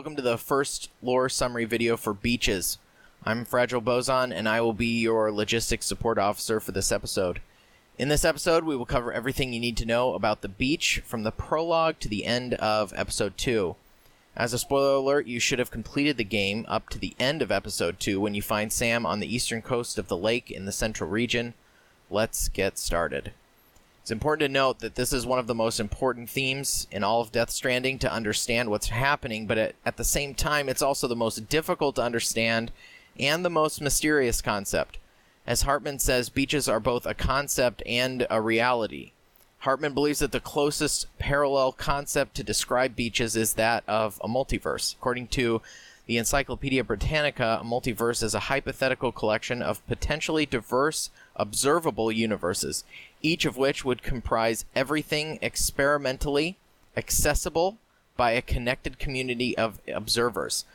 welcome to the first lore summary video for beaches. I'm Fragile Boson, and I will be your logistics support officer for this episode. In this episode, we will cover everything you need to know about the beach from the prologue to the end of episode 2. As a spoiler alert, you should have completed the game up to the end of episode 2 when you find Sam on the eastern coast of the lake in the central region. Let's get started. It's important to note that this is one of the most important themes in all of Death Stranding to understand what's happening, but at the same time, it's also the most difficult to understand and the most mysterious concept. As Hartman says, beaches are both a concept and a reality. Hartman believes that the closest parallel concept to describe beaches is that of a multiverse. According to the Encyclopedia Britannica, a multiverse is a hypothetical collection of potentially diverse, observable universes, each of which would comprise everything experimentally accessible by a connected community of observers.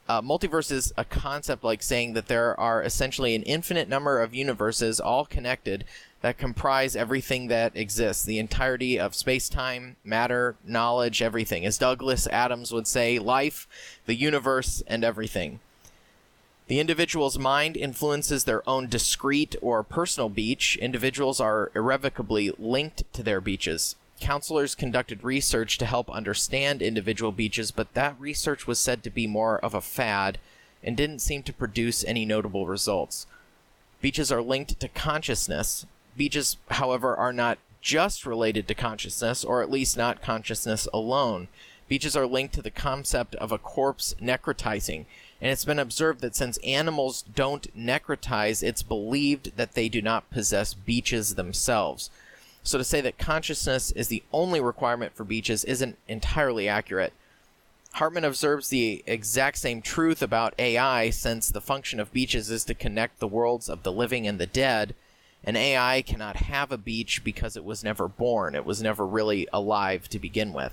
Multiverse is a concept like saying that there are essentially an infinite number of universes all connected that comprise everything that exists, the entirety of space-time, matter, knowledge, everything. As Douglas Adams would say, life, the universe, and everything. The individual's mind influences their own discrete or personal beach. Individuals are irrevocably linked to their beaches. Counselors conducted research to help understand individual beaches, but that research was said to be more of a fad and didn't seem to produce any notable results. Beaches are linked to consciousness. Beaches, however, are not just related to consciousness, or at least not consciousness alone. Beaches are linked to the concept of a corpse necrotizing, and it's been observed that since animals don't necrotize, it's believed that they do not possess beaches themselves. So to say that consciousness is the only requirement for beaches isn't entirely accurate. Hartman observes the exact same truth about AI, since the function of beaches is to connect the worlds of the living and the dead. An AI cannot have a beach because it was never born. It was never really alive to begin with.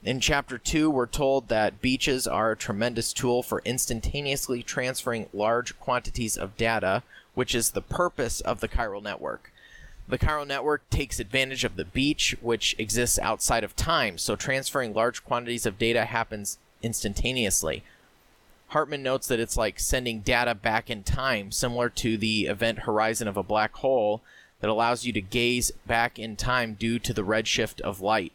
In Chapter 2, we're told that beaches are a tremendous tool for instantaneously transferring large quantities of data, which is the purpose of the chiral network. The chiral network takes advantage of the beach, which exists outside of time, so transferring large quantities of data happens instantaneously. Hartman notes that it's like sending data back in time, similar to the event horizon of a black hole that allows you to gaze back in time due to the redshift of light.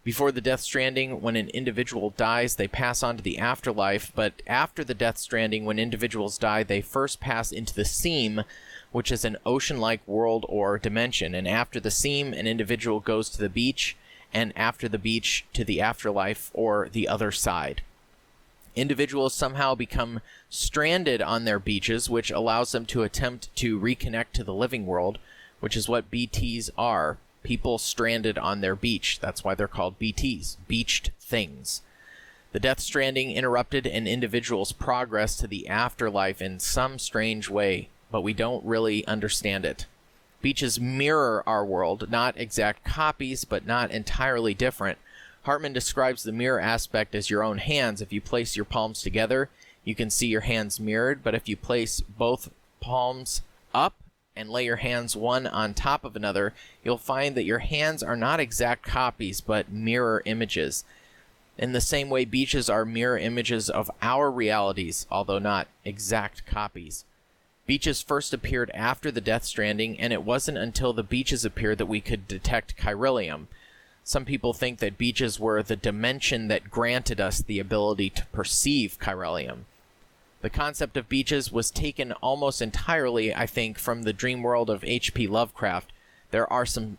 Before the Death Stranding, when an individual dies, they pass on to the afterlife, but after the Death Stranding, when individuals die, they first pass into the seam, which is an ocean-like world or dimension, and after the seam, an individual goes to the beach, and after the beach, to the afterlife, or the other side. Individuals somehow become stranded on their beaches, which allows them to attempt to reconnect to the living world, which is what BTs are. People stranded on their beach. That's why they're called BTs, beached things. The Death Stranding interrupted an individual's progress to the afterlife in some strange way, but we don't really understand it. Beaches mirror our world, not exact copies, but not entirely different. Hartman describes the mirror aspect as your own hands. If you place your palms together, you can see your hands mirrored, but if you place both palms up and lay your hands one on top of another, you'll find that your hands are not exact copies, but mirror images. In the same way, beaches are mirror images of our realities, although not exact copies. Beaches first appeared after the Death Stranding, and it wasn't until the beaches appeared that we could detect chiralium. Some people think that beaches were the dimension that granted us the ability to perceive chiralium. The concept of beaches was taken almost entirely, I think, from the dream world of H.P. Lovecraft. There are some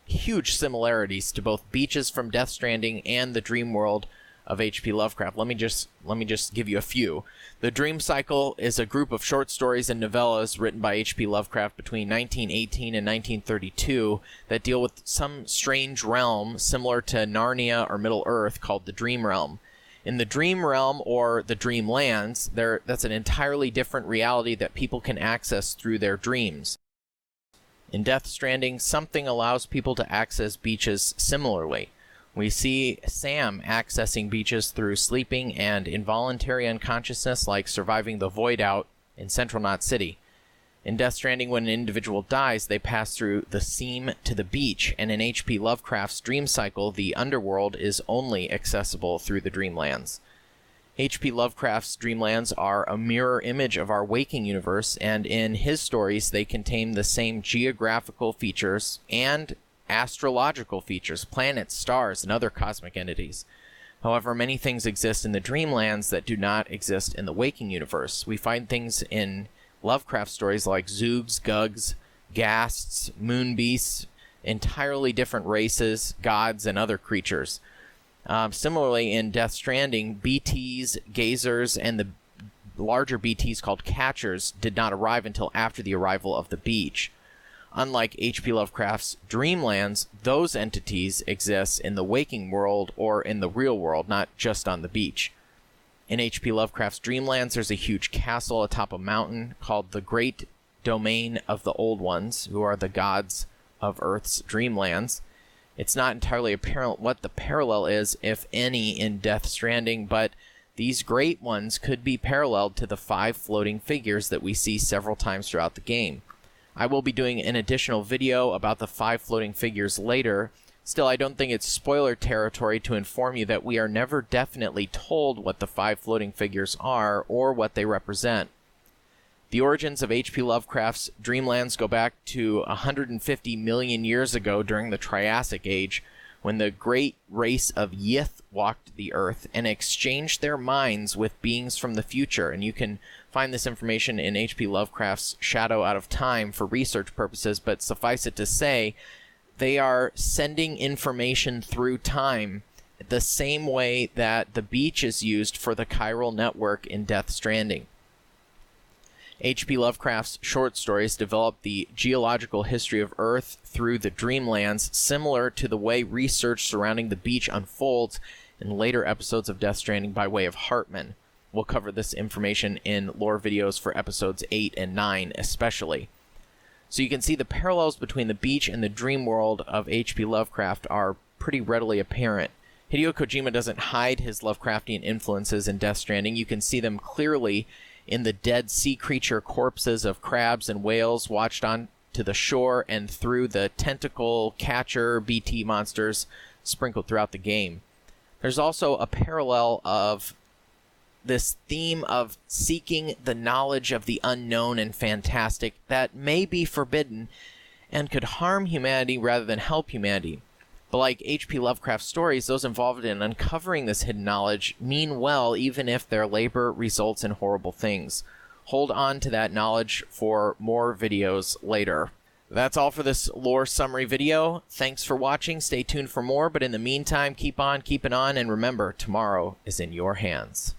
huge similarities to both beaches from Death Stranding and the dream world of H.P. Lovecraft. Let me just give you a few. The Dream Cycle is a group of short stories and novellas written by H.P. Lovecraft between 1918 and 1932 that deal with some strange realm similar to Narnia or Middle-earth called the Dream Realm. In the Dream Realm, or the Dream Lands, that's an entirely different reality that people can access through their dreams. In Death Stranding, something allows people to access beaches similarly. We see Sam accessing beaches through sleeping and involuntary unconsciousness, like surviving the void out in Central Knot City. In Death Stranding, when an individual dies, they pass through the seam to the beach, and in H.P. Lovecraft's Dream Cycle, the underworld is only accessible through the Dreamlands. H.P. Lovecraft's dreamlands are a mirror image of our waking universe, and in his stories they contain the same geographical features and astrological features, planets, stars, and other cosmic entities. However, many things exist in the dreamlands that do not exist in the waking universe. We find things in Lovecraft stories like Zoogs, Gugs, Ghasts, moon beasts, entirely different races, gods, and other creatures. Similarly, in Death Stranding, BTs, gazers, and the larger BTs called catchers did not arrive until after the arrival of the beach. Unlike H.P. Lovecraft's dreamlands, those entities exist in the waking world or in the real world, not just on the beach. In H.P. Lovecraft's dreamlands, there's a huge castle atop a mountain called the Great Domain of the Old Ones, who are the gods of Earth's dreamlands. It's not entirely apparent what the parallel is, if any, in Death Stranding, but these great ones could be paralleled to the 5 floating figures that we see several times throughout the game. I will be doing an additional video about the 5 floating figures later. Still, I don't think it's spoiler territory to inform you that we are never definitely told what the 5 floating figures are or what they represent. The origins of H.P. Lovecraft's dreamlands go back to 150 million years ago during the Triassic Age, when the great race of Yith walked the Earth and exchanged their minds with beings from the future. And you can find this information in H.P. Lovecraft's Shadow Out of Time for research purposes, but suffice it to say, they are sending information through time the same way that the beach is used for the chiral network in Death Stranding. H.P. Lovecraft's short stories develop the geological history of Earth through the dreamlands, similar to the way research surrounding the beach unfolds in later episodes of Death Stranding by way of Hartman. We'll cover this information in lore videos for episodes 8 and 9 especially. So you can see the parallels between the beach and the dream world of H.P. Lovecraft are pretty readily apparent. Hideo Kojima doesn't hide his Lovecraftian influences in Death Stranding. You can see them clearly in the dead sea creature corpses of crabs and whales washed on to the shore, and through the tentacle catcher BT monsters sprinkled throughout the game. There's also a parallel of this theme of seeking the knowledge of the unknown and fantastic that may be forbidden and could harm humanity rather than help humanity. But like H.P. Lovecraft's stories, those involved in uncovering this hidden knowledge mean well, even if their labor results in horrible things. Hold on to that knowledge for more videos later. That's all for this lore summary video. Thanks for watching. Stay tuned for more, but in the meantime, keep on keeping on, and remember, tomorrow is in your hands.